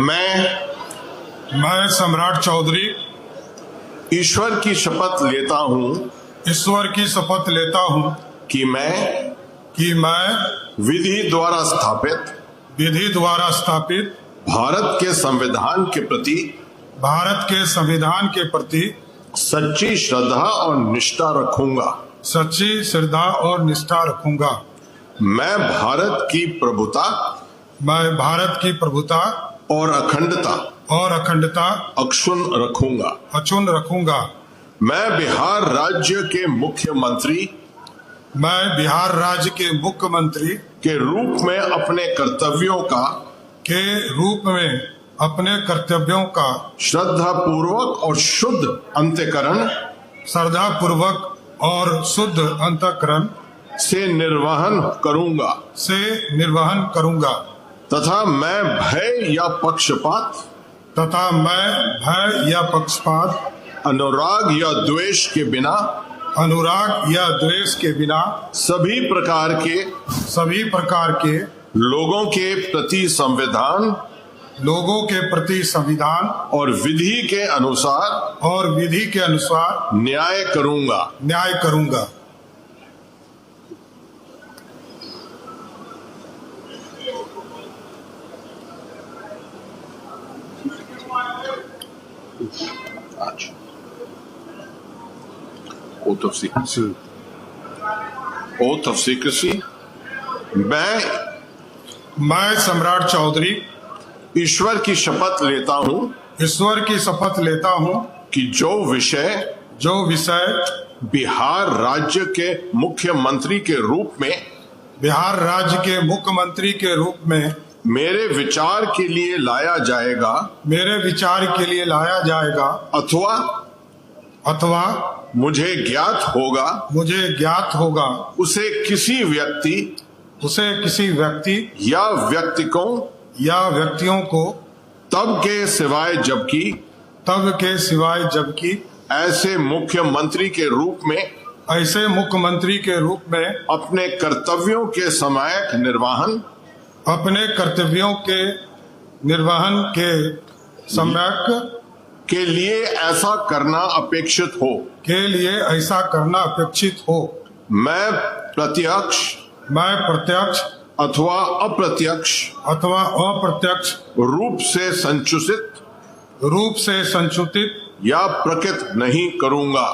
मैं सम्राट चौधरी ईश्वर की शपथ लेता हूँ कि मैं विधि द्वारा स्थापित भारत के संविधान के प्रति सच्ची श्रद्धा और निष्ठा रखूंगा। मैं भारत की प्रभुता और अखंडता अक्षुण्ण रखूंगा। मैं बिहार राज्य के मुख्यमंत्री के रूप में अपने कर्तव्यों का श्रद्धापूर्वक और शुद्ध अंतःकरण से निर्वहन करूंगा तथा मैं भय या पक्षपात अनुराग या द्वेष के बिना सभी प्रकार के लोगों के प्रति संविधान और विधि के अनुसार न्याय करूंगा। Oath of secrecy। मैं सम्राट चौधरी ईश्वर की शपथ लेता हूँ कि जो विषय बिहार राज्य के मुख्यमंत्री के रूप में मेरे विचार के लिए लाया जाएगा अथवा मुझे ज्ञात होगा उसे किसी व्यक्ति या व्यक्तियों को तब के सिवाय जबकि ऐसे मुख्यमंत्री के रूप में अपने कर्तव्यों के समयक निर्वहन के लिए ऐसा करना अपेक्षित हो। मैं प्रत्यक्ष अथवा अप्रत्यक्ष रूप से संचुतित या प्रकट नहीं करूंगा।